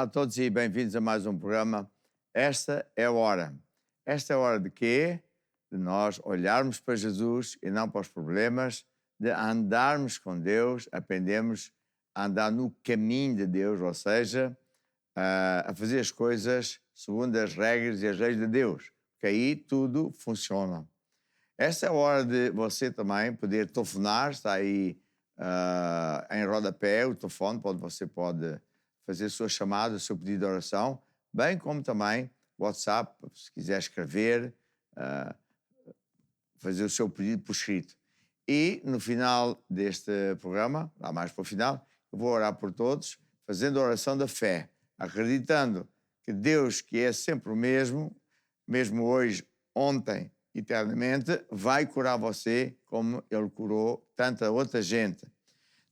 Olá a todos e bem-vindos a mais um programa. Esta é a hora. Esta é a hora de quê? De nós olharmos para Jesus e não para os problemas, de andarmos com Deus, aprendemos a andar no caminho de Deus, ou seja, a fazer as coisas segundo as regras e as leis de Deus, porque aí tudo funciona. Esta é a hora de você também poder telefonar, está aí em rodapé o telefone, você pode fazer a sua chamada, o seu pedido de oração, bem como também WhatsApp, se quiser escrever, fazer o seu pedido por escrito. E no final deste programa, lá mais para o final, eu vou orar por todos, fazendo a oração da fé, acreditando que Deus, que é sempre o mesmo hoje, ontem, eternamente, vai curar você como Ele curou tanta outra gente.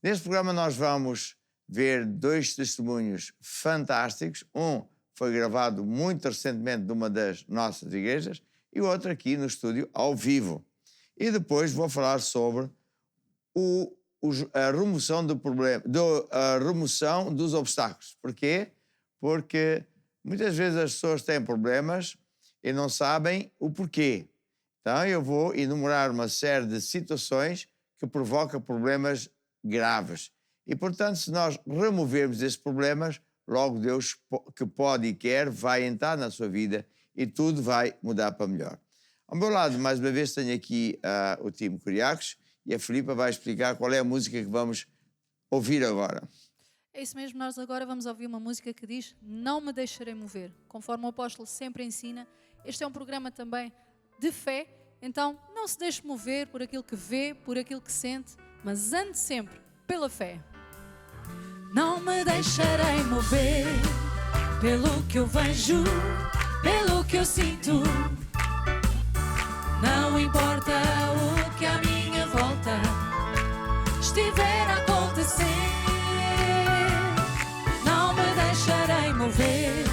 Neste programa nós vamos ver dois testemunhos fantásticos. Um foi gravado muito recentemente numa das nossas igrejas e o outro aqui no estúdio ao vivo. E depois vou falar sobre a remoção do problema, a remoção dos obstáculos. Porquê? Porque muitas vezes as pessoas têm problemas e não sabem o porquê. Então eu vou enumerar uma série de situações que provocam problemas graves. E, portanto, se nós removermos esses problemas, logo Deus, que pode e quer, vai entrar na sua vida e tudo vai mudar para melhor. Ao meu lado, mais uma vez, tenho aqui o time Curiacos e a Filipa vai explicar qual é a música que vamos ouvir agora. É isso mesmo, nós agora vamos ouvir uma música que diz "Não me deixarei mover", conforme o apóstolo sempre ensina. Este é um programa também de fé, então não se deixe mover por aquilo que vê, por aquilo que sente, mas ande sempre pela fé. Não me deixarei mover pelo que eu vejo, pelo que eu sinto. Não importa o que à minha volta estiver a acontecer. Não me deixarei mover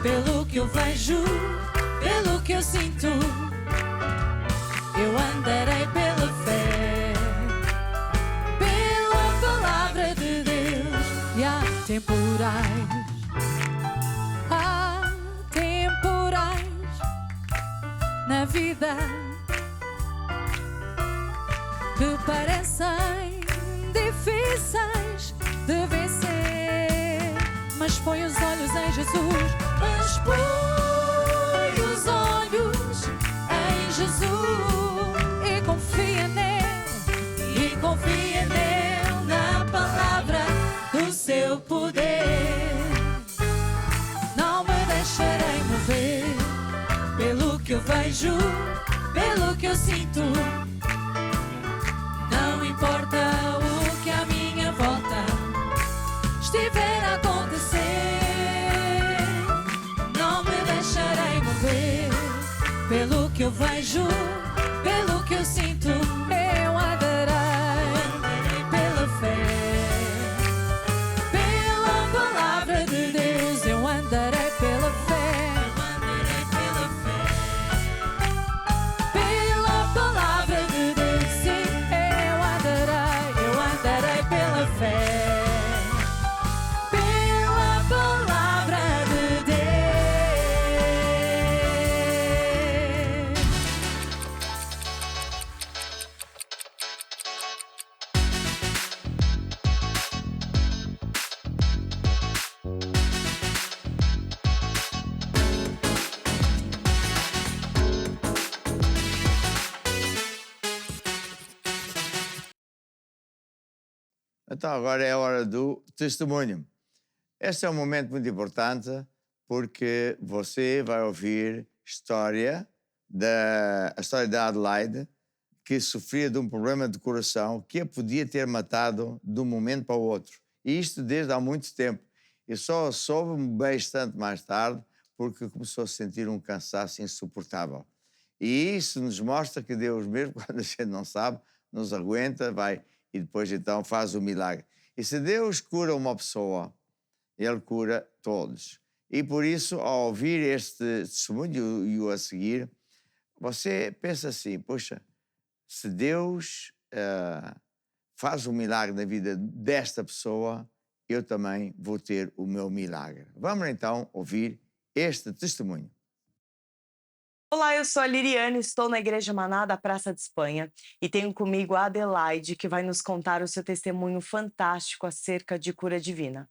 pelo que eu vejo, pelo que eu sinto. Eu andarei pela fé, pela palavra de Deus. E há temporais na vida que parecem difíceis de vencer, mas põe os olhos em Jesus, mas põe os olhos em Jesus e confia nele, na palavra do seu poder. Não me deixarei mover pelo que eu vejo, pelo que eu sinto. Não importa o que à minha volta estiver a acontecer. Não me deixarei mover pelo que eu vejo, pelo que eu sinto. Eu andarei pela fé, pela palavra de Deus. Eu andarei pela fé, pela palavra de Deus. Sim, eu andarei pela fé, pela palavra de Deus. Então agora é a hora do testemunho. Este é um momento muito importante porque você vai ouvir a história da Adelaide, que sofria de um problema de coração que a podia ter matado de um momento para o outro. E isto desde há muito tempo. E só soube bastante mais tarde porque começou a sentir um cansaço insuportável. E isso nos mostra que Deus, mesmo quando a gente não sabe, nos aguenta, vai e depois então faz o milagre. E se Deus cura uma pessoa, Ele cura todos. E por isso, ao ouvir este testemunho e o a seguir, você pensa assim, poxa, se Deus faz um milagre na vida desta pessoa, eu também vou ter o meu milagre. Vamos então ouvir este testemunho. Olá, eu sou a Liriane, estou na Igreja Maná da Praça de Espanha e tenho comigo a Adelaide, que vai nos contar o seu testemunho fantástico acerca de cura divina.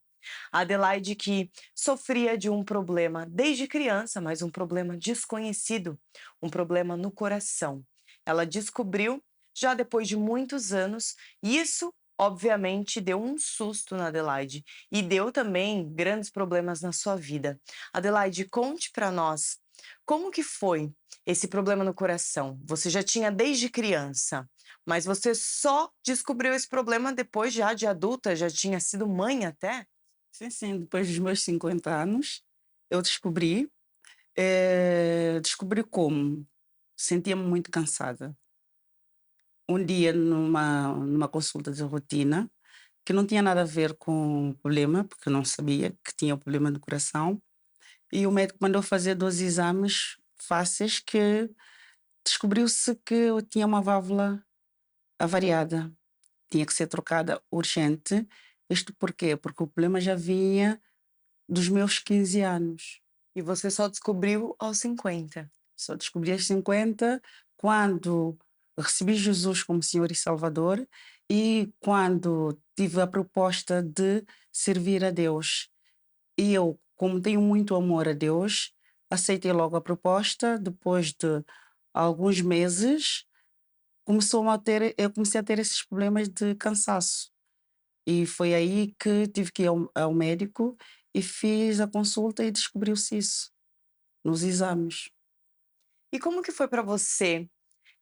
A Adelaide que sofria de um problema desde criança, mas um problema desconhecido, um problema no coração. Ela descobriu já depois de muitos anos, e isso obviamente deu um susto na Adelaide e deu também grandes problemas na sua vida. Adelaide, conte para nós como que foi esse problema no coração. Você já tinha desde criança, mas você só descobriu esse problema depois já de adulta, já tinha sido mãe até? Sim, sim, depois dos meus 50 anos, eu descobri. Descobri como? Sentia-me muito cansada. Um dia, numa consulta de rotina, que não tinha nada a ver com o problema, porque eu não sabia que tinha o problema do coração, e o médico mandou fazer 2 exames fáceis que descobriu-se que eu tinha uma válvula avariada. Tinha que ser trocada urgente. Isto porquê? Porque o problema já vinha dos meus 15 anos. E você só descobriu aos 50. Só descobri aos 50 quando recebi Jesus como Senhor e Salvador e quando tive a proposta de servir a Deus. E eu, como tenho muito amor a Deus, aceitei logo a proposta. Depois de alguns meses, eu comecei a ter esses problemas de cansaço. E foi aí que tive que ir ao médico e fiz a consulta e descobriu-se isso nos exames. E como que foi para você,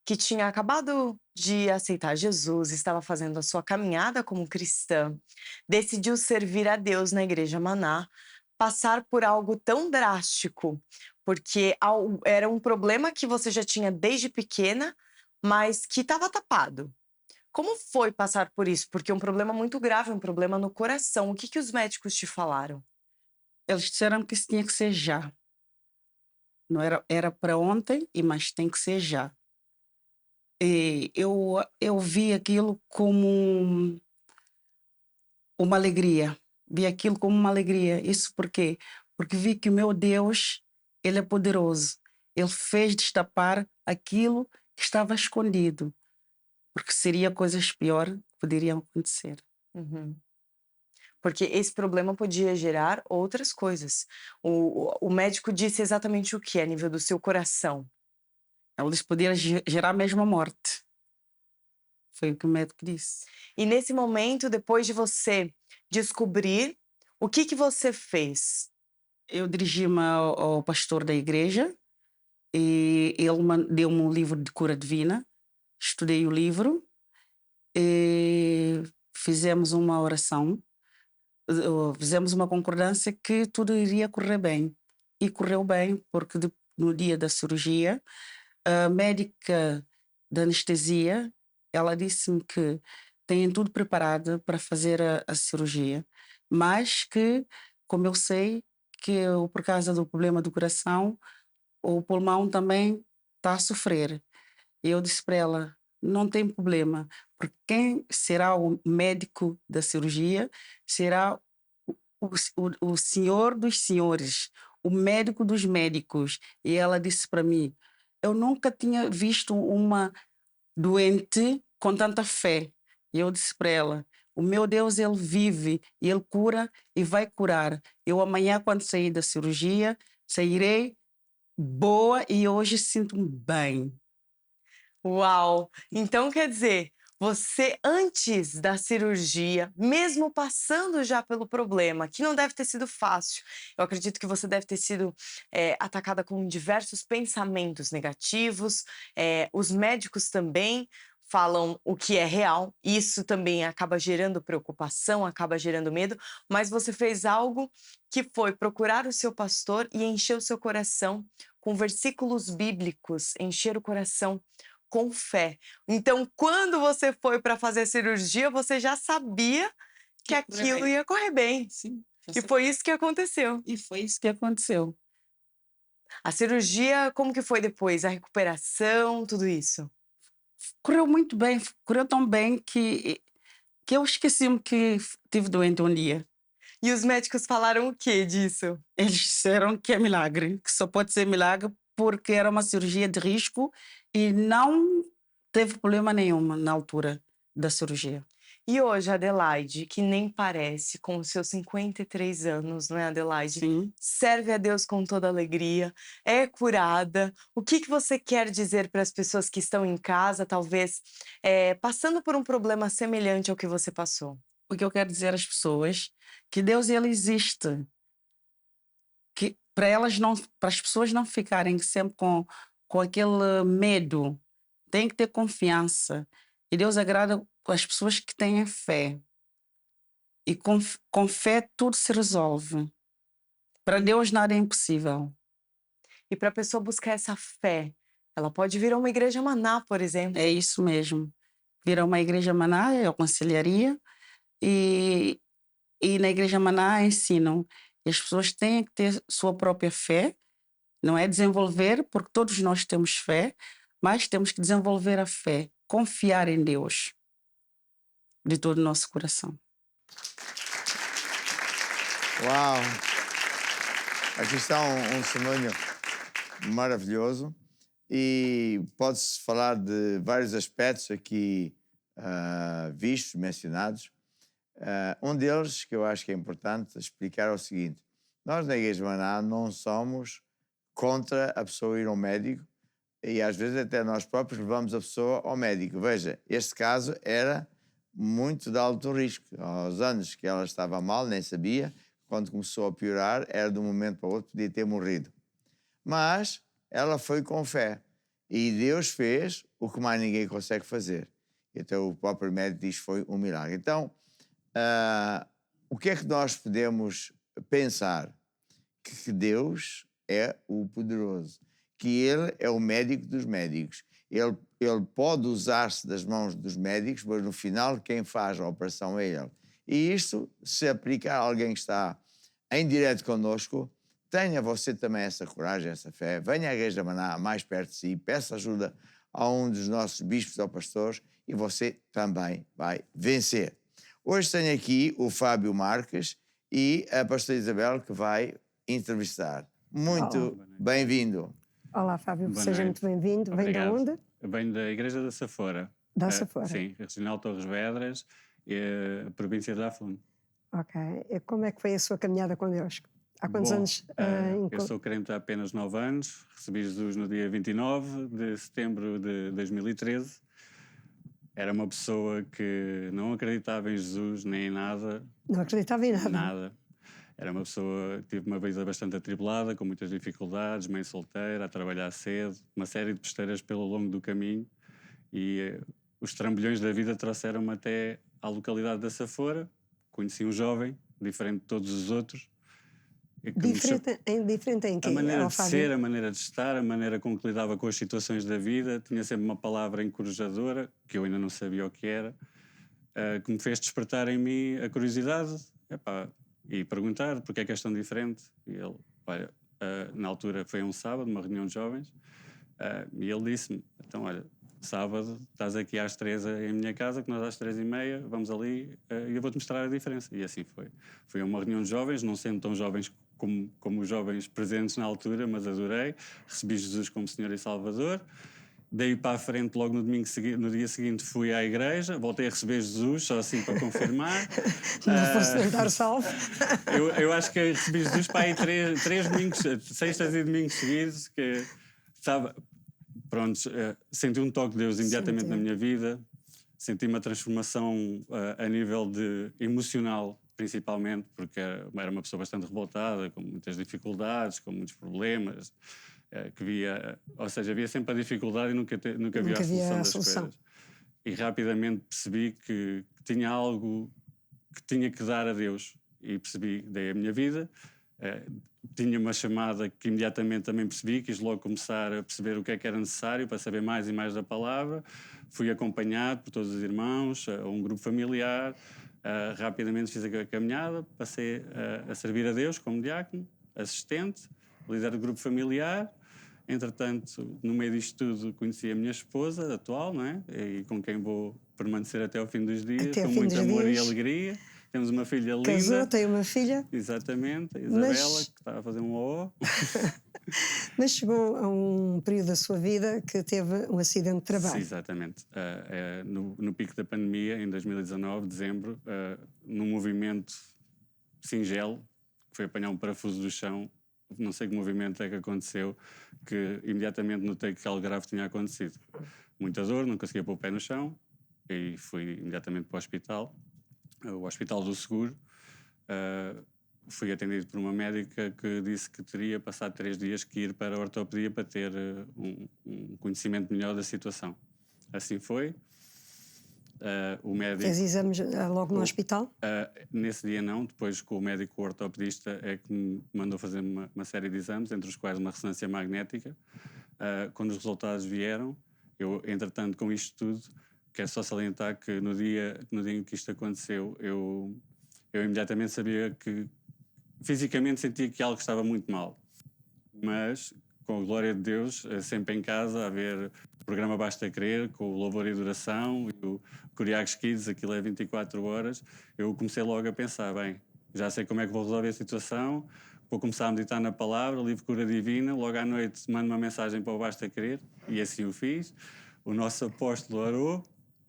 que tinha acabado de aceitar Jesus, estava fazendo a sua caminhada como cristã, decidiu servir a Deus na Igreja Maná, passar por algo tão drástico? Porque era um problema que você já tinha desde pequena, mas que estava tapado. Como foi passar por isso? Porque é um problema muito grave, um problema no coração. O que que os médicos te falaram? Eles disseram que isso tinha que ser já. Não era para ontem, mas tem que ser já. E eu vi aquilo como uma alegria. Vi aquilo como uma alegria. Isso por quê? Porque vi que o meu Deus, ele é poderoso. Ele fez destapar aquilo que estava escondido. Porque seria coisas piores que poderiam acontecer. Uhum. Porque esse problema podia gerar outras coisas. O médico disse exatamente o que a nível do seu coração? Eles podiam gerar mesmo a morte. Foi o que o médico disse. E nesse momento, depois de você descobrir, o que que você fez? Eu dirigi-me ao pastor da igreja e ele deu-me um livro de cura divina. Estudei o livro e fizemos uma oração. Fizemos uma concordância que tudo iria correr bem. E correu bem, porque no dia da cirurgia, a médica da anestesia, ela disse-me que têm tudo preparado para fazer a cirurgia, mas que, como eu sei, que por causa do problema do coração, o pulmão também está a sofrer. E eu disse para ela, não tem problema, porque quem será o médico da cirurgia será o senhor dos senhores, o médico dos médicos. E ela disse para mim, eu nunca tinha visto uma doente com tanta fé. E eu disse para ela, o meu Deus, ele vive, e ele cura e vai curar. Eu amanhã, quando sair da cirurgia, sairei boa e hoje sinto-me bem. Uau! Então quer dizer, você antes da cirurgia, mesmo passando já pelo problema, que não deve ter sido fácil, eu acredito que você deve ter sido atacada com diversos pensamentos negativos, os médicos também falam o que é real, isso também acaba gerando preocupação, acaba gerando medo, mas você fez algo que foi procurar o seu pastor e encher o seu coração com versículos bíblicos, encher o coração com fé. Então, quando você foi para fazer a cirurgia, você já sabia que Que correr aquilo bem. ia correr bem. Sim, E foi isso que aconteceu. e foi isso que aconteceu. A cirurgia, como que foi depois? A recuperação, tudo isso? Correu muito bem, correu tão bem que eu esqueci-me que estive doente um dia. E os médicos falaram o que disso? Eles disseram que é milagre, que só pode ser milagre porque era uma cirurgia de risco e não teve problema nenhum na altura da cirurgia. E hoje, Adelaide, que nem parece, com os seus 53 anos, não é, Adelaide? Sim. Serve a Deus com toda alegria, é curada. O que você quer dizer para as pessoas que estão em casa, talvez, passando por um problema semelhante ao que você passou? O que eu quero dizer às pessoas que Deus ele existe, que para as pessoas não ficarem sempre com aquele medo, tem que ter confiança. E Deus agrada as pessoas que têm fé. E com fé tudo se resolve. Para Deus nada é impossível. E para a pessoa buscar essa fé, ela pode vir a uma igreja Maná, por exemplo. É isso mesmo. Vir a uma igreja Maná, eu aconselharia. E na igreja Maná ensinam. E as pessoas têm que ter sua própria fé. Não é desenvolver, porque todos nós temos fé, mas temos que desenvolver a fé. Confiar em Deus de todo o nosso coração. Uau! Aqui está um testemunho maravilhoso e pode-se falar de vários aspectos aqui vistos, mencionados. Um deles, que eu acho que é importante explicar, é o seguinte. Nós, na Igreja Maná, não somos contra a pessoa ir ao médico e, às vezes, até nós próprios levamos a pessoa ao médico. Veja, este caso era muito de alto risco. Aos anos que ela estava mal, nem sabia. Quando começou a piorar, era de um momento para o outro, podia ter morrido. Mas ela foi com fé. E Deus fez o que mais ninguém consegue fazer. Então o próprio médico diz que foi um milagre. Então, o que é que nós podemos pensar? Que Deus é o poderoso. Que Ele é o médico dos médicos. Ele pode usar-se das mãos dos médicos, mas no final quem faz a operação é Ele. E isto se aplica a alguém que está em direto connosco, tenha você também essa coragem, essa fé, venha à Igreja Maná mais perto de si, peça ajuda a um dos nossos bispos ou pastores e você também vai vencer. Hoje tenho aqui o Fábio Marques e a pastora Isabel que vai entrevistar. Muito bem-vindo. Olá, Fábio, Boa seja noite. muito bem-vindo. Vem de Obrigado. onde? Eu venho da Igreja da Safora. Da Safora. Sim, Regional Torres Vedras, província de Afundo. Ok. E como é que foi a sua caminhada com Deus? Há quantos Bom, anos? eu sou crente há apenas 9 anos, recebi Jesus no dia 29 de setembro de 2013. Era uma pessoa que não acreditava em Jesus nem em nada. Não acreditava em nada? Nada. Era uma pessoa que tive uma vida bastante atribulada, com muitas dificuldades, mãe solteira, a trabalhar cedo, uma série de besteiras pelo longo do caminho. E os trambolhões da vida trouxeram-me até à localidade da Safora. Conheci um jovem, diferente de todos os outros. Diferente em quê? A maneira de ser, a maneira de estar, a maneira com que lidava com as situações da vida. Tinha sempre uma palavra encorajadora, que eu ainda não sabia o que era, que me fez despertar em mim a curiosidade e perguntar porque é que és tão diferente. E ele, olha, na altura foi um sábado, uma reunião de jovens, e ele disse-me, então olha, sábado estás aqui às 3 em minha casa, que nós às 3h30 vamos ali e eu vou-te mostrar a diferença. E assim foi. Foi uma reunião de jovens, não sendo tão jovens como os jovens presentes na altura, mas adorei. Recebi Jesus como Senhor e Salvador. Daí para a frente, logo no dia seguinte, fui à igreja, voltei a receber Jesus, só assim para confirmar. Não fosse tentar salvo. Eu acho que recebi Jesus para aí 3 domingos, sextas e domingos seguidos, que estava... Pronto, senti um toque de Deus imediatamente na minha vida, senti uma transformação a nível de emocional, principalmente, porque era uma pessoa bastante revoltada, com muitas dificuldades, com muitos problemas, que via sempre a dificuldade e nunca via a solução das coisas. E rapidamente percebi que tinha algo que tinha que dar a Deus e dei a minha vida. Tinha uma chamada que imediatamente também percebi, quis logo começar a perceber o que é que era necessário para saber mais e mais da palavra. Fui acompanhado por todos os irmãos, um grupo familiar. Rapidamente fiz a caminhada, passei a servir a Deus como diácono, assistente, líder do grupo familiar. Entretanto, no meio disto tudo, conheci a minha esposa atual, não é? E com quem vou permanecer até ao fim dos dias, com muito amor e alegria. Temos uma filha linda. Casou, tem uma filha. Exatamente, a Isabela, que está a fazer um O. Mas chegou a um período da sua vida que teve um acidente de trabalho. Sim, exatamente. No pico da pandemia, em 2019, dezembro, num movimento singelo, que foi apanhar um parafuso do chão, não sei que movimento é que aconteceu, que imediatamente notei que algo grave tinha acontecido. Muita dor, não conseguia pôr o pé no chão, e fui imediatamente para o Hospital do Seguro. Fui atendido por uma médica que disse que teria passado 3 dias que ir para a ortopedia para ter um conhecimento melhor da situação. Assim foi. O médico... Fez exames logo no hospital? Nesse dia não, depois com o médico ortopedista é que me mandou fazer uma série de exames, entre os quais uma ressonância magnética. Quando os resultados vieram, eu, entretanto, com isto tudo, quero só salientar que no dia em que isto aconteceu, eu imediatamente sabia que fisicamente sentia que algo estava muito mal, mas com a glória de Deus, sempre em casa, a ver o programa Basta Crer, com o Louvor e Adoração e o Curiagos Kids, aquilo é 24 horas, eu comecei logo a pensar, bem, já sei como é que vou resolver a situação, vou começar a meditar na palavra, livro Cura Divina, logo à noite mando uma mensagem para o Basta Crer, e assim o fiz. O nosso apóstolo orou,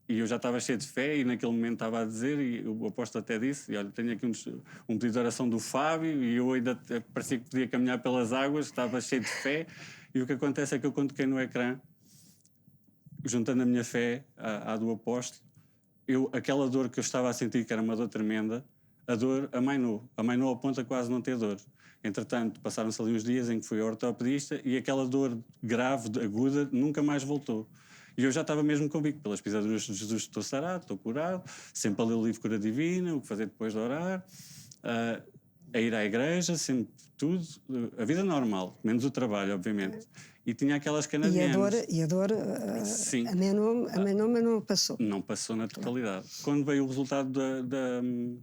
e eu já estava cheio de fé, e naquele momento estava a dizer, e o apóstolo até disse, e olha, tenho aqui um pedido de oração do Fábio, e eu ainda parecia que podia caminhar pelas águas, estava cheio de fé, e o que acontece é que eu, quando toquei no ecrã, juntando a minha fé à do apóstolo, aquela dor que eu estava a sentir, que era uma dor tremenda, a dor amainou ao ponto de quase não ter dor. Entretanto, passaram-se ali uns dias em que fui ao ortopedista, e aquela dor grave, aguda, nunca mais voltou. E eu já estava mesmo convicto, pelas pisaduras de Jesus, estou sarado, estou curado, sempre a ler o livro Cura Divina, o que fazer depois de orar, a ir à igreja, sempre tudo, a vida normal, menos o trabalho, obviamente. E tinha aquelas canadianas. E a dor Sim. amenou, mas não passou. Não passou na totalidade. Quando veio o resultado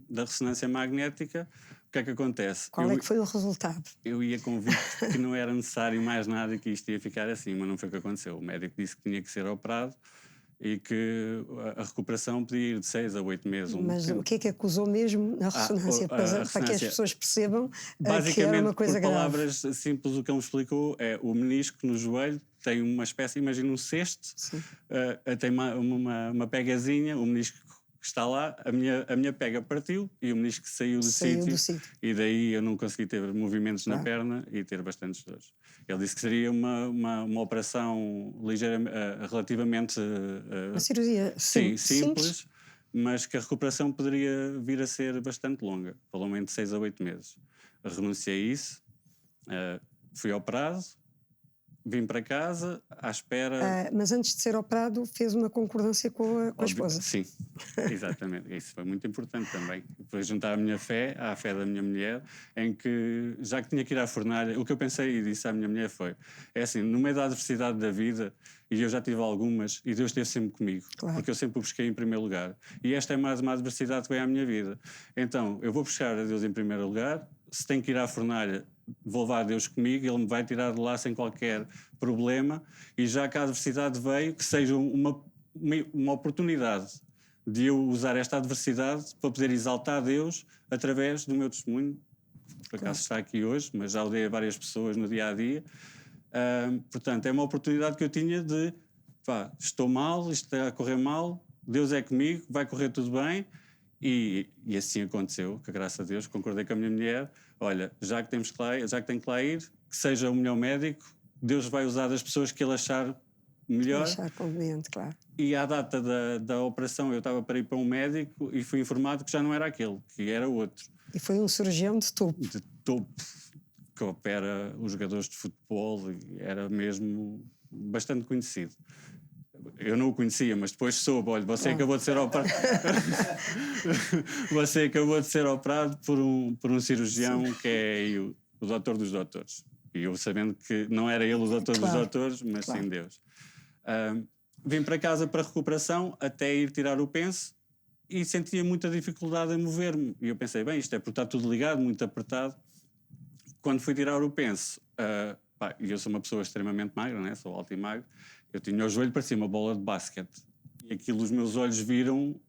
da ressonância magnética, o que é que acontece? Qual é que foi o resultado? Eu ia convicto que não era necessário mais nada e que isto ia ficar assim, mas não foi o que aconteceu. O médico disse que tinha que ser operado e que a recuperação podia ir de 6 a 8 meses. Mas o que é que acusou mesmo na ressonância? Para que as pessoas percebam que era uma coisa grave. Basicamente, por palavras simples, o que ele me explicou é o menisco no joelho tem uma espécie, imagina um cesto, tem uma pegazinha, o menisco que está lá, a minha pega partiu e o menisco saiu do sítio, e daí eu não consegui ter movimentos na perna e ter bastantes dores. Ele disse que seria uma operação relativamente... uma cirurgia simples, mas que a recuperação poderia vir a ser bastante longa, pelo menos 6 a 8 meses. Renunciei a isso, fui operado, vim para casa, à espera... mas antes de ser operado, fez uma concordância com a esposa. Sim, exatamente. Isso foi muito importante também. Foi juntar a minha fé à fé da minha mulher, em que, já que tinha que ir à fornalha, o que eu pensei e disse à minha mulher foi, é assim, no meio da adversidade da vida, e eu já tive algumas, e Deus esteve sempre comigo, porque eu sempre o busquei em primeiro lugar. E esta é mais uma adversidade que veio à minha vida. Então, eu vou buscar a Deus em primeiro lugar, se tenho que ir à fornalha, vou levar Deus comigo, Ele me vai tirar de lá sem qualquer problema, e já que a adversidade veio, que seja uma oportunidade de eu usar esta adversidade para poder exaltar Deus através do meu testemunho, por acaso está aqui hoje, mas já o dei a várias pessoas no dia-a-dia. Portanto, é uma oportunidade que eu tinha de, estou mal, isto está a correr mal, Deus é comigo, vai correr tudo bem. E assim aconteceu, que graças a Deus concordei com a minha mulher, olha, já que tenho que lá ir, que seja o melhor médico, Deus vai usar as pessoas que Ele achar melhor. Achar conveniente, claro. E à data da operação eu estava para ir para um médico e fui informado que já não era aquele, que era outro. E foi um cirurgião de topo. De topo, que opera os jogadores de futebol, e era mesmo bastante conhecido. Eu não o conhecia, mas depois soube, olha, você acabou de ser operado. Você acabou de ser operado por um cirurgião que é o doutor dos doutores. E eu sabendo que não era ele o doutor dos doutores, mas sim Deus. Vim para casa para recuperação, até ir tirar o penso, e sentia muita dificuldade em mover-me. E eu pensei, bem, isto é porque está tudo ligado, muito apertado. Quando fui tirar o penso, e eu sou uma pessoa extremamente magra, né? Sou alto e magro, eu tinha o joelho, parecia uma bola de basquete. E aquilo os meus olhos viram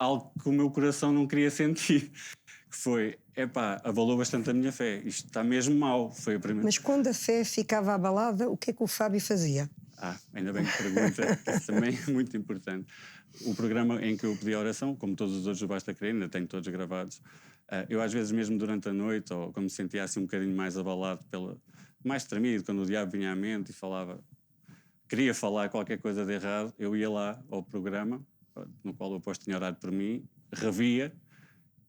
algo que o meu coração não queria sentir. Que foi, abalou bastante a minha fé. Isto está mesmo mal. Foi a primeira... Mas quando a fé ficava abalada, o que é que o Fábio fazia? Ainda bem que pergunta, que isso também é muito importante. O programa em que eu pedi a oração, como todos os outros do Basta Crer, ainda tenho todos gravados, eu às vezes mesmo durante a noite, ou quando me sentia assim um bocadinho mais abalado, mais tremido, quando o diabo vinha à mente e queria falar qualquer coisa de errado, eu ia lá ao programa, no qual o apóstolo tinha orado por mim, revia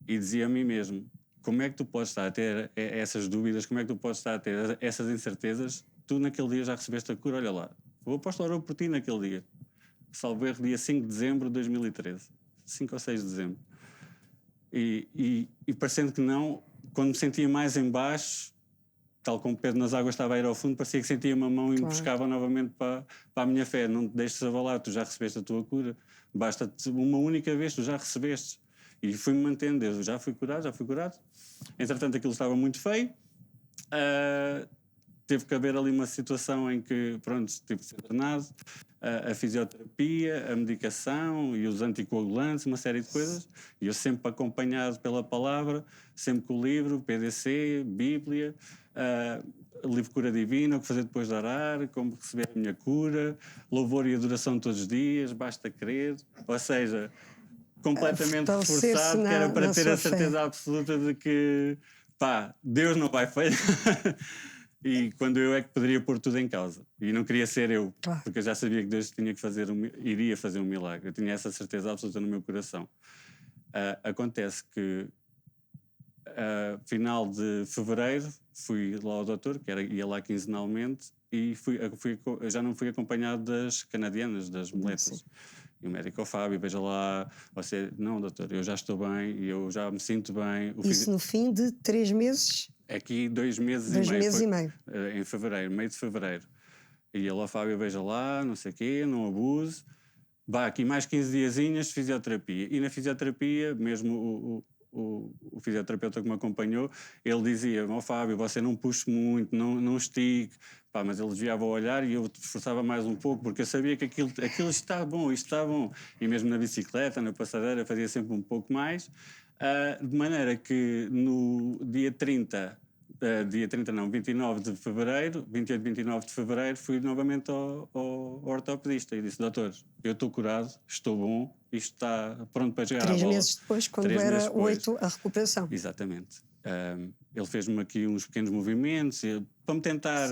e dizia a mim mesmo: como é que tu podes estar a ter essas dúvidas, como é que tu podes estar a ter essas incertezas? Tu naquele dia já recebeste a cura, olha lá. O apóstolo orou por ti naquele dia. Salvo erro, dia 5 de dezembro de 2013. 5 ou 6 de dezembro. E parecendo que não, quando me sentia mais em baixo, tal como Pedro nas águas estava a ir ao fundo, parecia que sentia uma mão e me buscava novamente para a minha fé. Não te deixes abalar, tu já recebeste a tua cura. Basta-te uma única vez, tu já recebeste. E fui-me mantendo, Deus, eu já fui curado. Entretanto, aquilo estava muito feio. Teve que haver ali uma situação em que, tive de ser treinado, a fisioterapia, a medicação e os anticoagulantes, uma série de coisas. E eu sempre acompanhado pela palavra, sempre com o livro, PDC, Bíblia, livro Cura Divina, o que fazer depois de orar, como receber a minha cura, louvor e adoração todos os dias, basta crer. Ou seja, completamente reforçado, que era para ter a certeza absoluta de que, Deus não vai falhar. E quando eu é que poderia pôr tudo em causa. E não queria ser eu, porque eu já sabia que Deus iria fazer um milagre. Eu tinha essa certeza absoluta no meu coração. Acontece que, final de fevereiro, fui lá ao doutor, ia lá quinzenalmente, e eu já não fui acompanhado das canadianas, das moletas. Sim. E o médico, Fábio, veja lá, não, doutor, eu já estou bem e eu já me sinto bem. Isso no fim de 3 meses? Aqui 2 meses e meio. 2 meses e meio. Em fevereiro, meio de fevereiro. E ele, Fábio, veja lá, não sei o quê, não abuse. Aqui mais 15 diazinhas de fisioterapia. E na fisioterapia, mesmo o fisioterapeuta que me acompanhou, ele dizia: Fábio, você não puxe muito, não estique. Mas ele desviava o olhar e eu esforçava mais um pouco, porque eu sabia que aquilo está bom, isto está bom. E mesmo na bicicleta, na passadeira, fazia sempre um pouco mais. De maneira que no dia 29 de fevereiro, 28, 29 de fevereiro, fui novamente ao ortopedista e disse: doutor, eu estou curado, estou bom, isto está pronto para chegar à bola. 3 meses depois, quando era 8 a recuperação. Exatamente. Ele fez-me aqui uns pequenos movimentos para me tentar...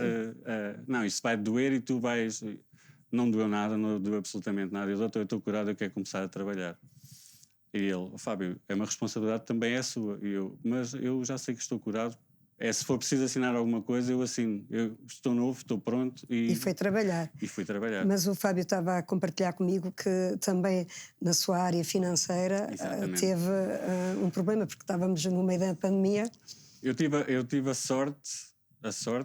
não, isto vai doer e tu vais... Não doeu nada, não doeu absolutamente nada. Eu, doutor, eu estou curado, eu quero começar a trabalhar. E ele: Fábio, é uma responsabilidade também é sua. Mas eu já sei que estou curado. Se for preciso assinar alguma coisa, eu assino. Eu estou novo, estou pronto. E foi trabalhar. E fui trabalhar. Mas o Fábio estava a compartilhar comigo que também na sua área financeira teve um problema, porque estávamos no meio da pandemia. Eu tive a sorte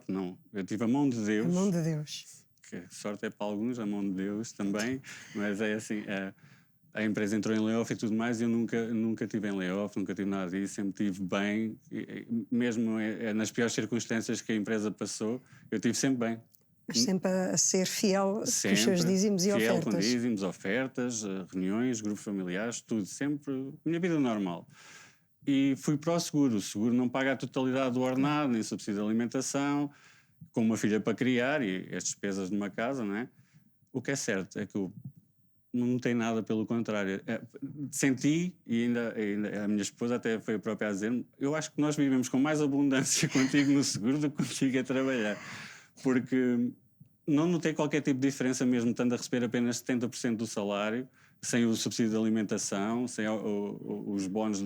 não, eu tive a mão de Deus. A mão de Deus. Que sorte é para alguns, a mão de Deus também, mas é assim... A empresa entrou em layoff e tudo mais, e eu nunca tive em layoff, nunca tive nada disso, sempre tive bem, mesmo nas piores circunstâncias que a empresa passou, eu tive sempre bem. Mas sempre a ser fiel com os seus dízimos e ofertas. Fiel com dízimos, ofertas, reuniões, grupos familiares, tudo, sempre, minha vida normal. E fui para o seguro não paga a totalidade do ordenado, nem subsídio de alimentação, com uma filha para criar e as despesas de uma casa, não é? O que é certo é que eu não tem nada, pelo contrário. Senti, e ainda a minha esposa até foi a própria a dizer-me: eu acho que nós vivemos com mais abundância contigo no seguro do que contigo a trabalhar. Porque não notei qualquer tipo de diferença, mesmo estando a receber apenas 70% do salário, sem o subsídio de alimentação, sem os bónus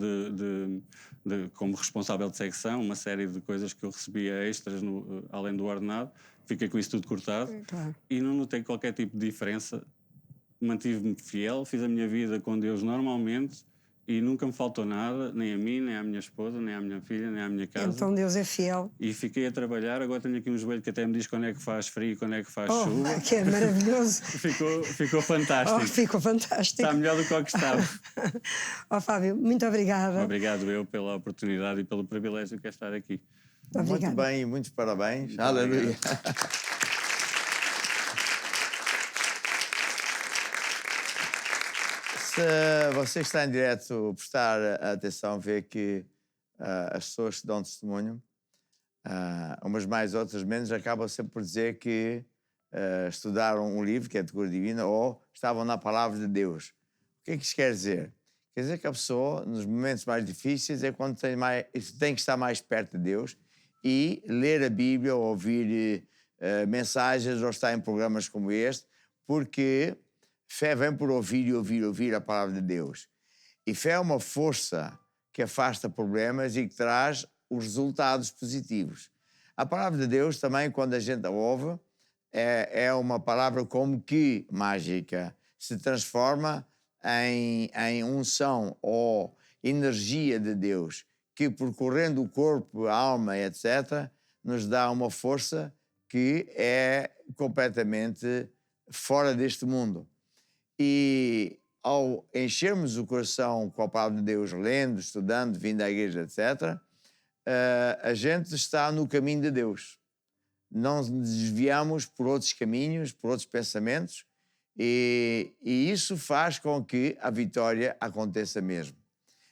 como responsável de secção, uma série de coisas que eu recebia extras além do ordenado. Fiquei com isso tudo cortado. E não notei qualquer tipo de diferença. Mantive-me fiel, fiz a minha vida com Deus normalmente e nunca me faltou nada, nem a mim, nem à minha esposa, nem à minha filha, nem à minha casa. Então Deus é fiel. E fiquei a trabalhar. Agora tenho aqui um joelho que até me diz quando é que faz frio e quando é que faz chuva. Que é maravilhoso. Ficou fantástico. Ficou fantástico. Está melhor do que o que estava. Fábio, muito obrigada. Obrigado eu pela oportunidade e pelo privilégio que é estar aqui. Muito bem, muitos parabéns. Muito aleluia. Se você está em direto, prestar atenção, vê que as pessoas que dão testemunho, umas mais, outras menos, acabam sempre por dizer que estudaram um livro, que é de cura divina, ou estavam na palavra de Deus. O que é que isto quer dizer? Quer dizer que a pessoa, nos momentos mais difíceis, é quando tem que estar mais perto de Deus e ler a Bíblia, ou ouvir mensagens, ou estar em programas como este, porque fé vem por ouvir e ouvir a palavra de Deus. E fé é uma força que afasta problemas e que traz os resultados positivos. A palavra de Deus também, quando a gente a ouve, é uma palavra como que mágica. Se transforma em unção ou energia de Deus, que percorrendo o corpo, a alma, etc., nos dá uma força que é completamente fora deste mundo. E ao enchermos o coração com a palavra de Deus, lendo, estudando, vindo à igreja, etc., a gente está no caminho de Deus. Não nos desviamos por outros caminhos, por outros pensamentos, e isso faz com que a vitória aconteça mesmo.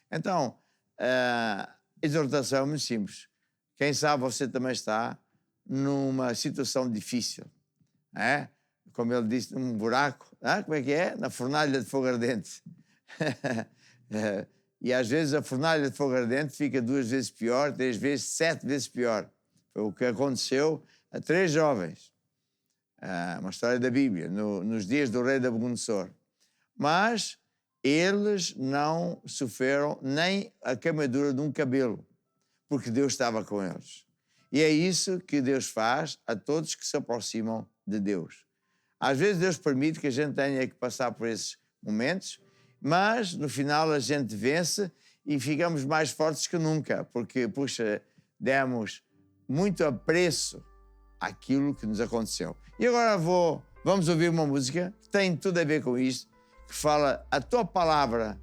Então, a exortação é muito simples. Quem sabe você também está numa situação difícil, é? Como ele disse, num buraco, como é que é? Na fornalha de fogo ardente. E às vezes a fornalha de fogo ardente fica 2 vezes pior, 3 vezes, 7 vezes pior. Foi o que aconteceu a 3 jovens. Uma história da Bíblia, nos dias do rei Nabucodonosor. Mas eles não sofreram nem a queimadura de um cabelo, porque Deus estava com eles. E é isso que Deus faz a todos que se aproximam de Deus. Às vezes Deus permite que a gente tenha que passar por esses momentos, mas no final a gente vence e ficamos mais fortes que nunca, porque, puxa, demos muito apreço àquilo que nos aconteceu. E agora vamos ouvir uma música que tem tudo a ver com isto, que fala A Tua Palavra,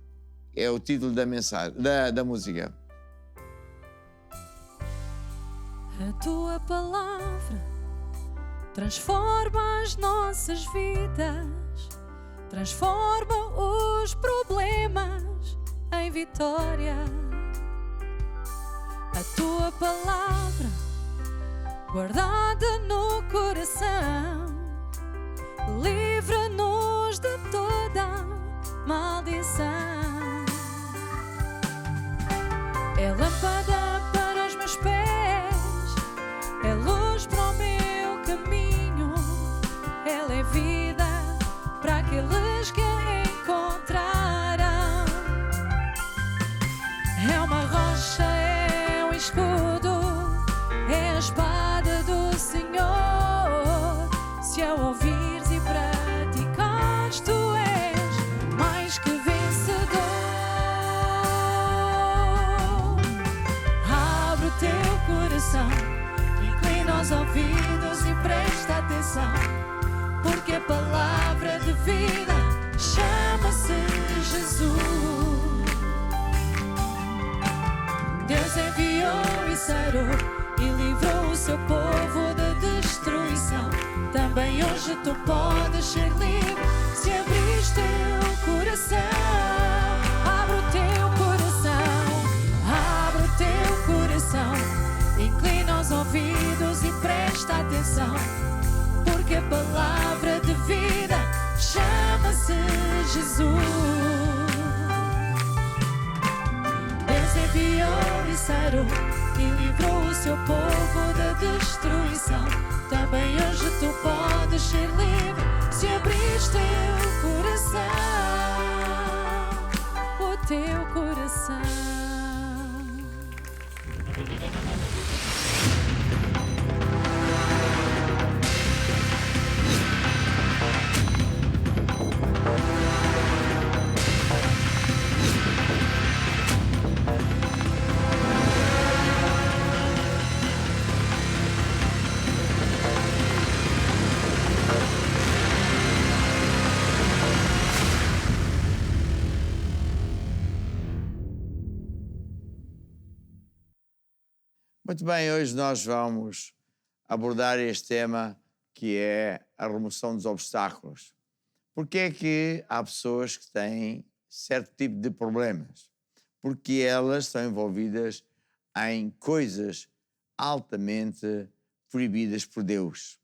é o título da mensagem, da música. A tua palavra transforma as nossas vidas, transforma os problemas em vitória. A tua palavra guardada no coração livra-nos de toda maldição. É lâmpada para os meus pés, é luz para o meu caminho, ela é vida para aqueles que a encontrarão. É uma rocha, é um escudo, é a espada do Senhor. Se a ouvires e praticares, tu és mais que vencedor. Abre o teu coração, inclina os ouvidos e presta atenção, porque a palavra de vida chama-se Jesus. Deus enviou e sarou e livrou o seu povo da destruição. Também hoje tu podes ser livre se abris teu coração. Abre o teu coração, abre o teu coração, inclina os ouvidos e presta atenção, porque a palavra de vida chama-se Jesus. Deus enviou e sarou e livrou o seu povo da destruição. Também hoje tu podes ser livre se abris teu coração, o teu coração. Muito bem, hoje nós vamos abordar este tema que é a remoção dos obstáculos. Porque é que há pessoas que têm certo tipo de problemas, porque elas estão envolvidas em coisas altamente proibidas por Deus.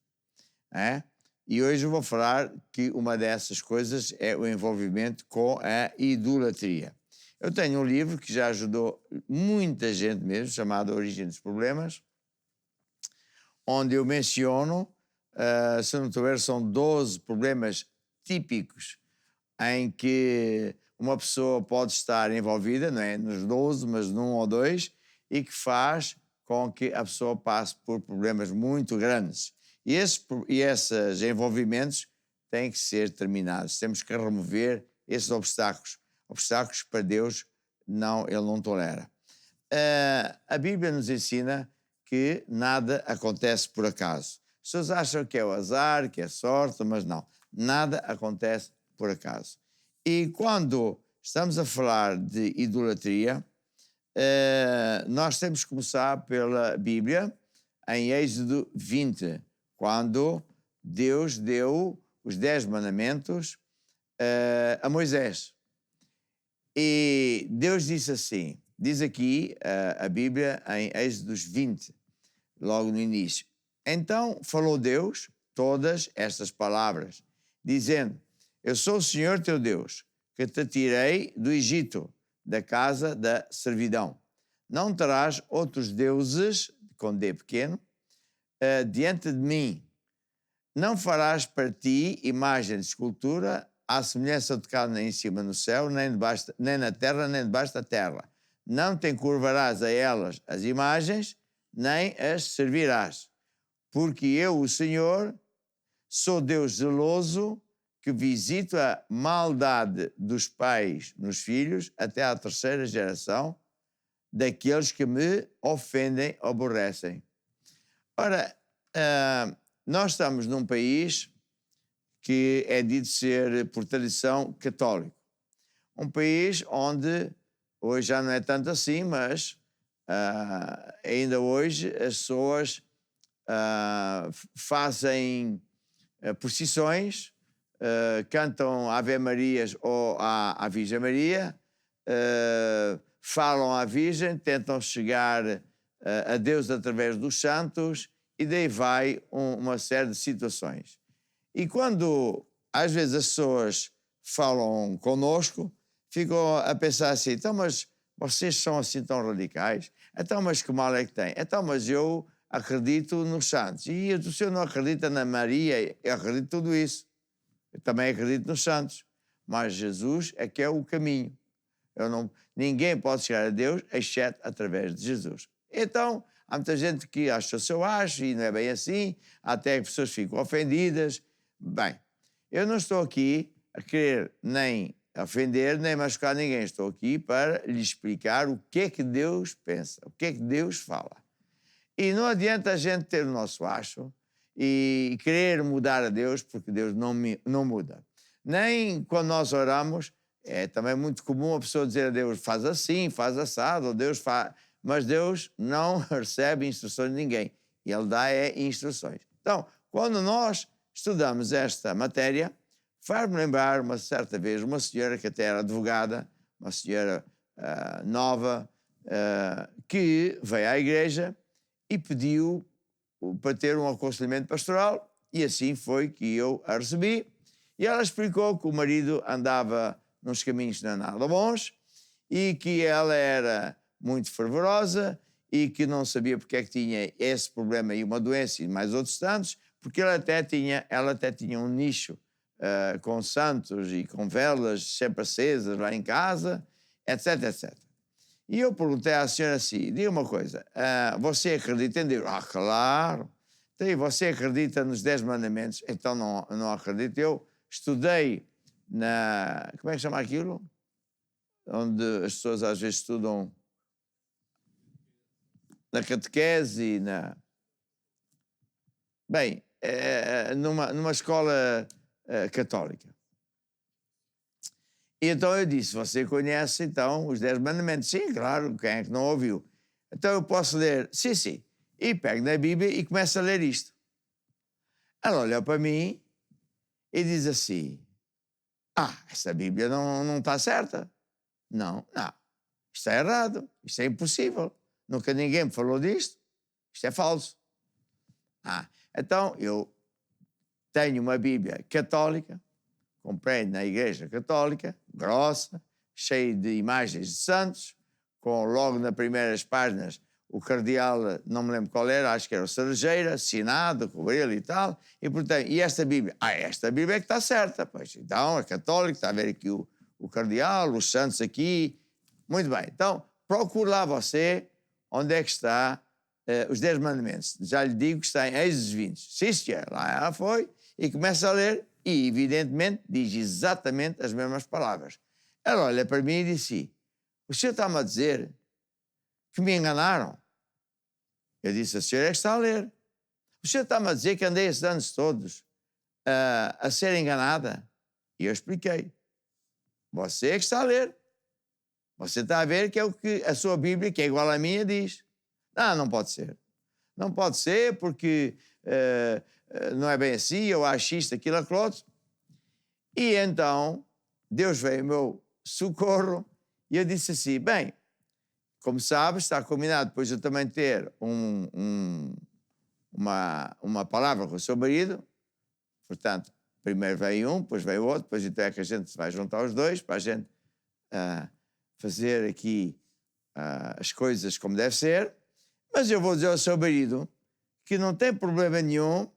É? E hoje eu vou falar que uma dessas coisas é o envolvimento com a idolatria. Eu tenho um livro que já ajudou muita gente mesmo, chamado A Origem dos Problemas, onde eu menciono, se não estou a ver, são 12 problemas típicos em que uma pessoa pode estar envolvida, não é nos 12, mas num ou dois, e que faz com que a pessoa passe por problemas muito grandes. E esses envolvimentos têm que ser terminados. Temos que remover esses obstáculos. Obstáculos que para Deus Ele não tolera. A Bíblia nos ensina que nada acontece por acaso. As pessoas acham que é o azar, que é sorte, mas não. Nada acontece por acaso. E quando estamos a falar de idolatria, nós temos que começar pela Bíblia, em Êxodo 20, quando Deus deu os 10 mandamentos a Moisés. E Deus disse assim, diz aqui a Bíblia em Êxodo 20, logo no início. Então falou Deus todas estas palavras, dizendo: Eu sou o Senhor teu Deus, que te tirei do Egito, da casa da servidão. Não terás outros deuses, com D pequeno, diante de mim. Não farás para ti imagem de escultura à semelhança de cá nem em cima no céu, nem na terra, nem debaixo da terra. Não te encurvarás a elas as imagens, nem as servirás. Porque eu, o Senhor, sou Deus zeloso, que visito a maldade dos pais nos filhos até à 3ª geração daqueles que me ofendem, aborrecem. Ora, nós estamos num país que é dito ser, por tradição, católico. Um país onde, hoje já não é tanto assim, mas ainda hoje as pessoas fazem procissões, cantam Ave Marias ou à Virgem Maria, falam à Virgem, tentam chegar a Deus através dos santos, e daí vai uma série de situações. E quando, às vezes, as pessoas falam conosco, ficam a pensar assim: então, mas vocês são assim tão radicais? Então, mas que mal é que tem? Então, mas eu acredito nos santos. E o senhor não acredita na Maria? Eu acredito em tudo isso. Eu também acredito nos santos. Mas Jesus é que é o caminho. Ninguém pode chegar a Deus exceto através de Jesus. Então, há muita gente que acha o seu acho e não é bem assim, até que pessoas ficam ofendidas. Bem, eu não estou aqui a querer nem ofender, nem machucar ninguém. Estou aqui para lhe explicar o que é que Deus pensa, o que é que Deus fala. E não adianta a gente ter o nosso acho e querer mudar a Deus, porque Deus não muda. Nem quando nós oramos, é também muito comum a pessoa dizer a Deus: faz assim, faz assado, ou Deus faz... Mas Deus não recebe instruções de ninguém. Ele dá instruções. Então, quando nós estudamos esta matéria, faz-me lembrar uma certa vez uma senhora que até era advogada, uma senhora nova, que veio à igreja e pediu para ter um aconselhamento pastoral, e assim foi que eu a recebi. E ela explicou que o marido andava nos caminhos não nada bons e que ela era muito fervorosa e que não sabia porque é que tinha esse problema e uma doença e mais outros tantos, porque ela até tinha um nicho com santos e com velas sempre acesas lá em casa, etc, etc. E eu perguntei à senhora assim: diga uma coisa, você acredita em Deus? Ah, claro. Então, e você acredita nos 10 mandamentos? Então não acredito. Eu estudei como é que chama aquilo? Onde as pessoas às vezes estudam na catequese, Bem, numa escola católica. E então eu disse: você conhece então os 10 mandamentos? Sim, claro, quem é que não ouviu? Então eu posso ler? Sim, sim. E pego na Bíblia e começo a ler isto. Ela olhou para mim e diz assim: Essa Bíblia não está certa. Não. Isto é errado. Isto é impossível. Nunca ninguém me falou disto. Isto é falso. Então eu tenho uma Bíblia católica, comprei na Igreja Católica, grossa, cheia de imagens de santos, com logo nas primeiras páginas o cardeal, não me lembro qual era, acho que era o Cerejeira, assinado com ele e tal, e portanto, e esta Bíblia? Esta Bíblia é que está certa, pois então é católica, está a ver aqui o cardeal, os santos aqui, muito bem, então procure lá você onde é que está os 10 mandamentos, já lhe digo que está em Êxodo 20, sim senhor, lá ela foi, e começa a ler, e evidentemente diz exatamente as mesmas palavras. Ela olha para mim e disse, o senhor está-me a dizer que me enganaram? Eu disse, a senhora é que está a ler. O senhor está-me a dizer que andei esses anos todos a ser enganada? E eu expliquei. Você é que está a ler. Você está a ver que é o que a sua Bíblia, que é igual à minha, diz. Não pode ser. Não pode ser porque não é bem assim, eu acho isto, aquilo, aquilo outro. E então, Deus veio ao meu socorro e eu disse assim, bem, como sabes, está combinado depois eu também ter uma palavra com o seu marido. Portanto, primeiro veio um, depois veio outro, depois então é que a gente vai juntar os dois para a gente fazer aqui as coisas como deve ser. Mas eu vou dizer ao seu marido que não tem problema nenhum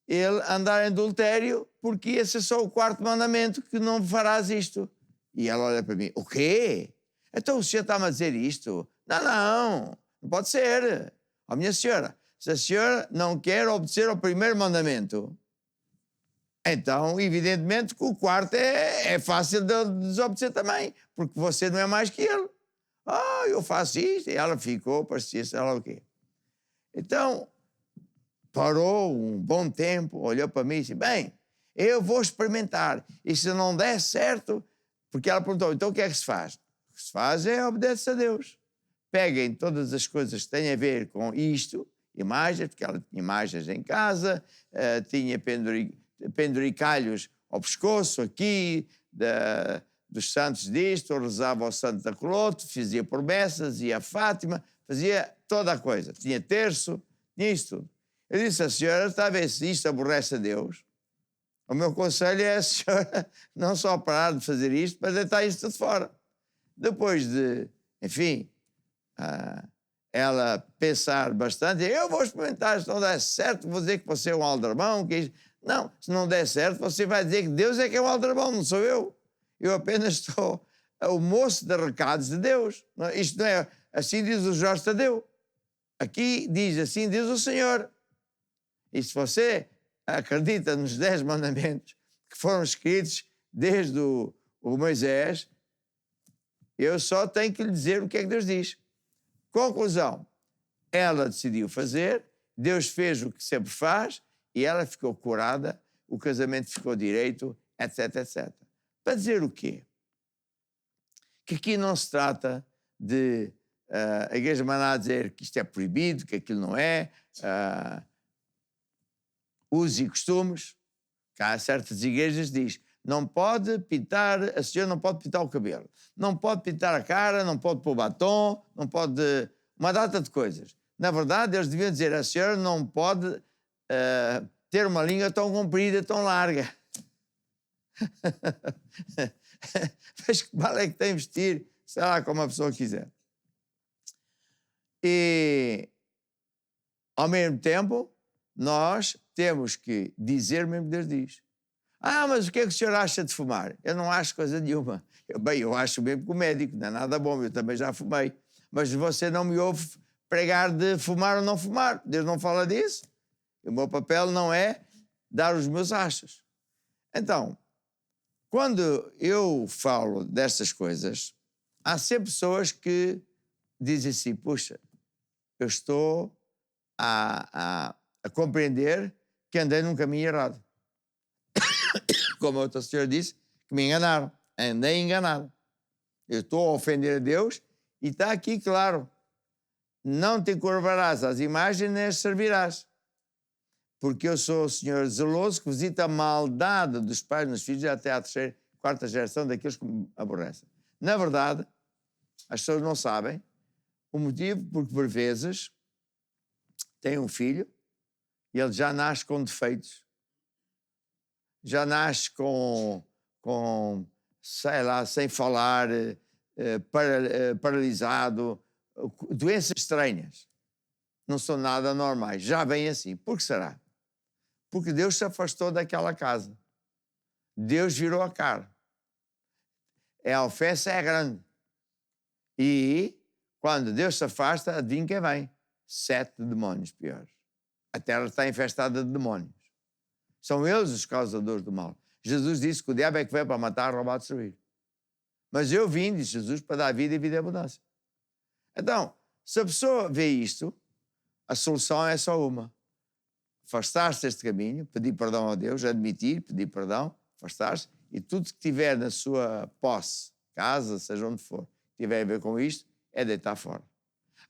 ele andar em adultério, porque esse é só o 4º mandamento, que não farás isto. E ela olha para mim, o quê? Então o senhor está-me a dizer isto? Não pode ser. Minha senhora, se a senhora não quer obedecer ao 1º mandamento, então, evidentemente, que o 4º é fácil de desobedecer também, porque você não é mais que ele. Eu faço isto. E ela ficou, parecia, sei lá o quê. Então, parou um bom tempo, olhou para mim e disse, bem, eu vou experimentar. E se não der certo, porque ela perguntou, então o que é que se faz? O que se faz é obedece a Deus. Peguem todas as coisas que têm a ver com isto, imagens, porque ela tinha imagens em casa, tinha penduricalhos ao pescoço aqui, dos santos disto, rezava ao santo da Coloto, fazia promessas, ia a Fátima, fazia toda a coisa. Tinha terço, tinha isto tudo. Eu disse à senhora, está a ver se isto aborrece a Deus? O meu conselho é a senhora não só parar de fazer isto, mas deitar isto de fora. Depois de, enfim, ela pensar bastante, eu vou experimentar, se não der certo, vou dizer que você é um aldrabão, que isto... Não, se não der certo, você vai dizer que Deus é que é um aldrabão, não sou eu. Eu apenas estou o moço de recados de Deus. Isto não é, assim diz o Jorge Tadeu. Aqui diz, assim diz o Senhor. E se você acredita nos 10 mandamentos que foram escritos desde o Moisés, eu só tenho que lhe dizer o que é que Deus diz. Conclusão, ela decidiu fazer, Deus fez o que sempre faz e ela ficou curada, o casamento ficou direito, etc, etc. Para dizer o quê? Que aqui não se trata de a Igreja Maná dizer que isto é proibido, que aquilo não é, usos e costumes, que há certas igrejas que diz, não pode pintar, a senhora não pode pintar o cabelo, não pode pintar a cara, não pode pôr batom, não pode... uma data de coisas. Na verdade, eles deviam dizer, a senhora não pode ter uma língua tão comprida, tão larga. Mas que mal é que tem de vestir, sei lá, como a pessoa quiser. E, ao mesmo tempo, nós temos que dizer mesmo Deus diz. Mas o que é que o senhor acha de fumar? Eu não acho coisa nenhuma. Eu acho mesmo que o médico não é nada bom, eu também já fumei. Mas você não me ouve pregar de fumar ou não fumar. Deus não fala disso. O meu papel não é dar os meus achos. Então, quando eu falo destas coisas, há sempre pessoas que dizem assim, puxa, eu estou a compreender que andei num caminho errado. Como a outra senhora disse, que me enganaram. Andei enganado. Eu estou a ofender a Deus e está aqui claro. Não te curvarás às imagens nem as servirás. Porque eu sou o Senhor zeloso que visita a maldade dos pais nos filhos até à 3ª, quarta geração daqueles que me aborrecem. Na verdade, as pessoas não sabem o motivo porque, por vezes, tem um filho e ele já nasce com defeitos, já nasce com sei lá, sem falar, paralisado, doenças estranhas. Não são nada normais, já vem assim. Por que será? Porque Deus se afastou daquela casa. Deus virou a cara. A ofensa é grande. E quando Deus se afasta, adivinha quem vem? 7 demónios piores. A terra está infestada de demónios. São eles os causadores do mal. Jesus disse que o diabo é que veio para matar, roubar e destruir. Mas eu vim, disse Jesus, para dar vida e vida em abundância. Então, se a pessoa vê isto, a solução é só uma. Afastar-se deste caminho, pedir perdão a Deus, admitir, pedir perdão, afastar-se, e tudo que tiver na sua posse, casa, seja onde for, tiver a ver com isto, é deitar fora.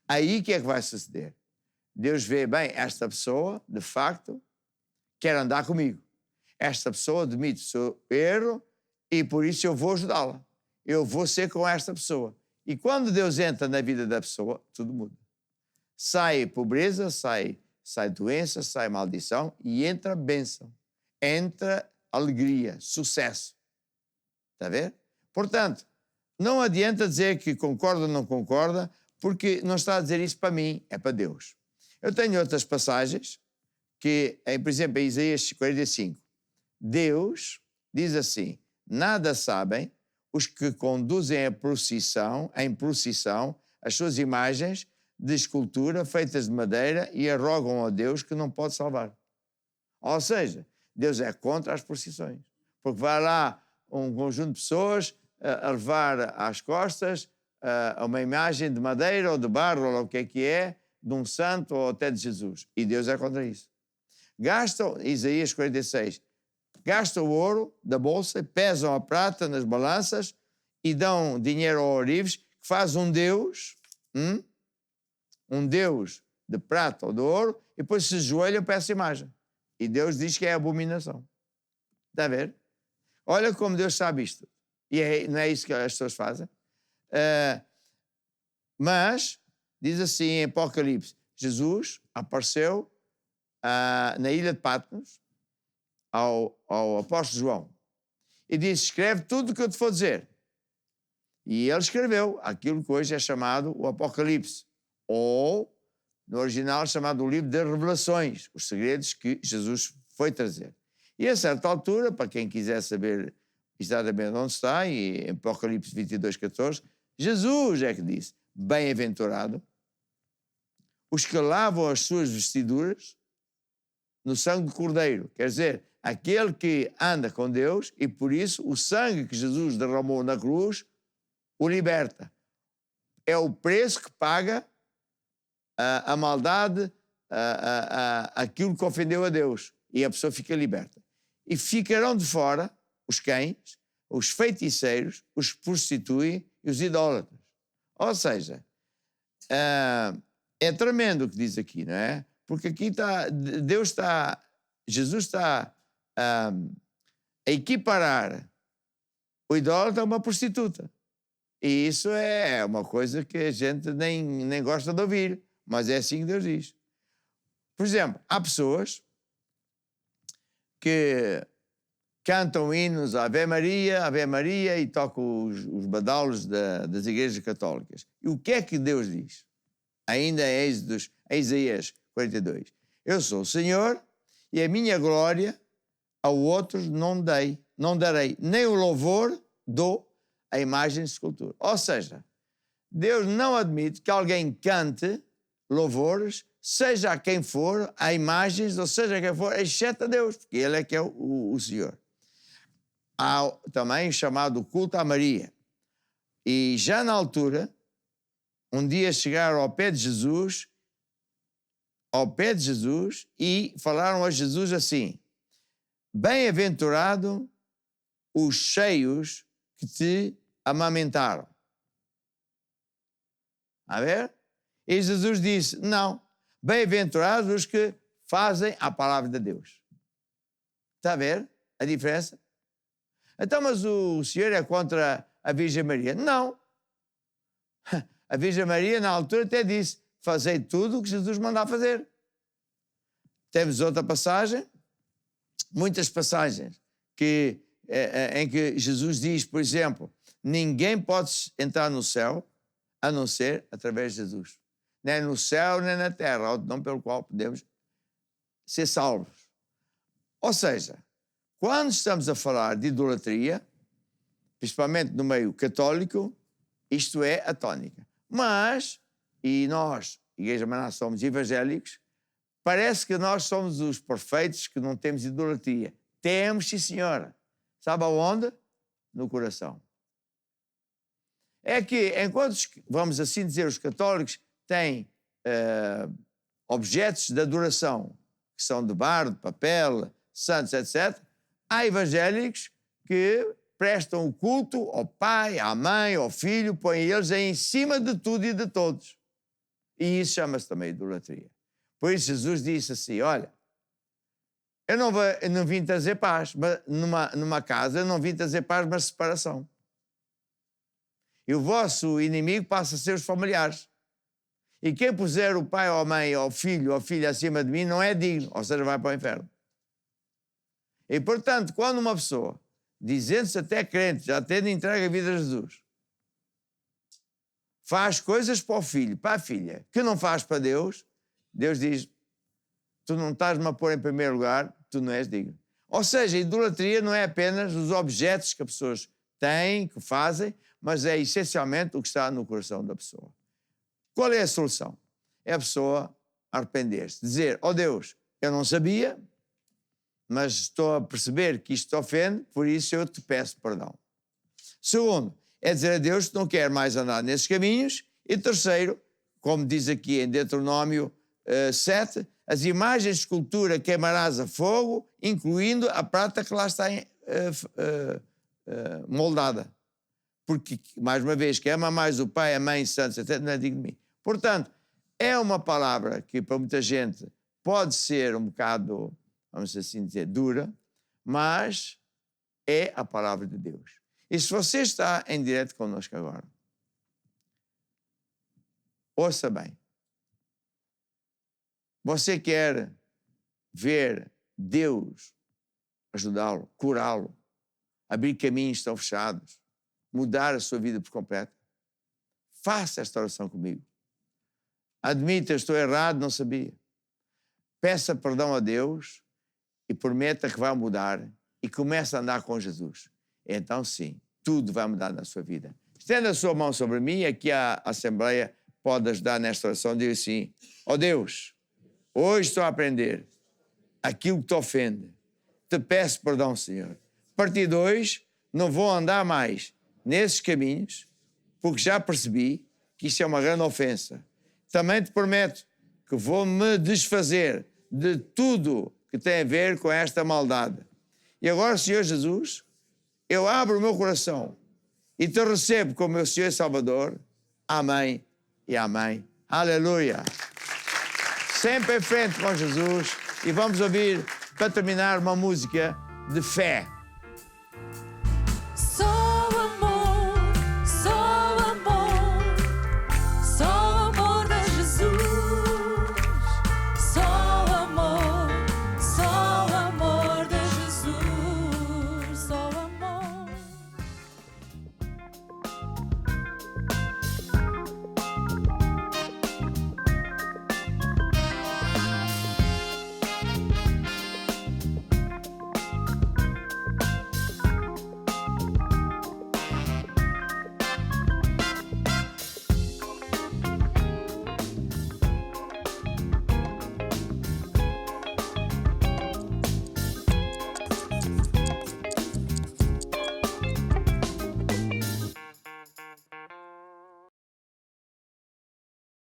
Aí o que é que vai suceder? Deus vê, bem, esta pessoa, de facto, quer andar comigo. Esta pessoa admite o seu erro e por isso eu vou ajudá-la. Eu vou ser com esta pessoa. E quando Deus entra na vida da pessoa, tudo muda. Sai pobreza, sai doença, sai maldição e entra bênção. Entra alegria, sucesso. Está a ver? Portanto, não adianta dizer que concorda ou não concorda, porque não está a dizer isso para mim, é para Deus. Eu tenho outras passagens que, por exemplo, em Isaías 45, Deus diz assim: nada sabem os que conduzem em procissão as suas imagens de escultura feitas de madeira e arrogam a Deus que não pode salvar. Ou seja, Deus é contra as procissões, porque vai lá um conjunto de pessoas a levar às costas uma imagem de madeira ou de barro ou o que é, de um santo ou até de Jesus. E Deus é contra isso. Gastam, Isaías 46, gastam o ouro da bolsa, pesam a prata nas balanças e dão dinheiro ao ourives, que faz um Deus de prata ou de ouro, e depois se ajoelham para essa imagem. E Deus diz que é abominação. Está a ver? Olha como Deus sabe isto. E não é isso que as pessoas fazem. Mas, diz assim em Apocalipse, Jesus apareceu na ilha de Patmos ao apóstolo João e disse: escreve tudo o que eu te vou dizer. E ele escreveu aquilo que hoje é chamado o Apocalipse, ou no original chamado o livro das Revelações, os segredos que Jesus foi trazer. E a certa altura, para quem quiser saber exatamente onde está, e em Apocalipse 22, 14, Jesus é que disse: bem-aventurado os que lavam as suas vestiduras no sangue do Cordeiro. Quer dizer, aquele que anda com Deus, e por isso o sangue que Jesus derramou na cruz o liberta. É o preço que paga a maldade, aquilo que ofendeu a Deus. E a pessoa fica liberta. E ficarão de fora os cães, os feiticeiros, os que prostituem e os idólatras. Ou seja, é tremendo o que diz aqui, não é? Porque aqui Jesus está a equiparar o idólatra a uma prostituta. E isso é uma coisa que a gente nem gosta de ouvir, mas é assim que Deus diz. Por exemplo, há pessoas que cantam hinos Ave Maria e tocam os badaulos das igrejas católicas. E o que é que Deus diz? Ainda em Isaías 42. Eu sou o Senhor e a minha glória a outros não darei, nem o louvor dou a imagem de escultura. Ou seja, Deus não admite que alguém cante louvores, seja a quem for, a imagens, ou seja a quem for, exceto a Deus, porque Ele é que é o Senhor. Há também o chamado culto a Maria. E já na altura, um dia chegaram ao pé de Jesus, e falaram a Jesus assim: bem-aventurado os cheios que te amamentaram. A ver? E Jesus disse: não, bem-aventurados os que fazem a palavra de Deus. Está a ver a diferença? Então, mas o senhor é contra a Virgem Maria? Não. A Virgem Maria, na altura, até disse: fazei tudo o que Jesus mandava fazer. Temos outra passagem, muitas passagens, em que Jesus diz, por exemplo, ninguém pode entrar no céu a não ser através de Jesus. Nem no céu, nem na terra, outro nome pelo qual podemos ser salvos. Ou seja, quando estamos a falar de idolatria, principalmente no meio católico, isto é a tónica. Mas, e nós, Igreja Maná, somos evangélicos, parece que nós somos os perfeitos que não temos idolatria. Temos, sim, senhora. Sabe aonde? No coração. É que, enquanto, vamos assim dizer, os católicos têm objetos de adoração, que são de barro, de papel, santos, etc., há evangélicos que prestam o culto ao pai, à mãe, ao filho, põem eles em cima de tudo e de todos. E isso chama-se também idolatria. Por isso Jesus disse assim, olha, eu não vim trazer paz, mas numa casa eu não vim trazer paz, mas separação. E o vosso inimigo passa a ser os familiares. E quem puser o pai ou a mãe ou o filho ou a filha acima de mim não é digno, ou seja, vai para o inferno. E, portanto, quando uma pessoa, dizendo-se até crente, já tendo entregue a vida a Jesus, faz coisas para o filho, para a filha, que não faz para Deus, Deus diz, tu não estás-me a pôr em primeiro lugar, tu não és digno. Ou seja, a idolatria não é apenas os objetos que as pessoas têm, que fazem, mas é essencialmente o que está no coração da pessoa. Qual é a solução? É a pessoa arrepender-se, dizer, ó Deus, eu não sabia, mas estou a perceber que isto te ofende, por isso eu te peço perdão. Segundo, é dizer a Deus que não quer mais andar nesses caminhos. E terceiro, como diz aqui em Deuteronômio 7, as imagens de escultura queimarás a fogo, incluindo a prata que lá está moldada. Porque, mais uma vez, que ama mais o pai, a mãe, santos, etc., não é digno de mim. Portanto, é uma palavra que para muita gente pode ser um bocado, vamos assim dizer, dura, mas é a palavra de Deus. E se você está em direto connosco agora, ouça bem. Você quer ver Deus ajudá-lo, curá-lo, abrir caminhos que estão fechados, mudar a sua vida por completo? Faça esta oração comigo. Admita, estou errado, não sabia. Peça perdão a Deus e prometa que vai mudar e comece a andar com Jesus. Então, sim, tudo vai mudar na sua vida. Estenda a sua mão sobre mim, aqui a Assembleia pode ajudar nesta oração. Diz assim, ó Deus, hoje estou a aprender aquilo que te ofende. Te peço perdão, Senhor. A partir de hoje, não vou andar mais nesses caminhos, porque já percebi que isso é uma grande ofensa. Também te prometo que vou me desfazer de tudo que tem a ver com esta maldade. E agora, Senhor Jesus, eu abro o meu coração e te recebo como meu Senhor e Salvador. Amém e amém. Aleluia. Sempre em frente com Jesus. E vamos ouvir, para terminar, uma música de fé.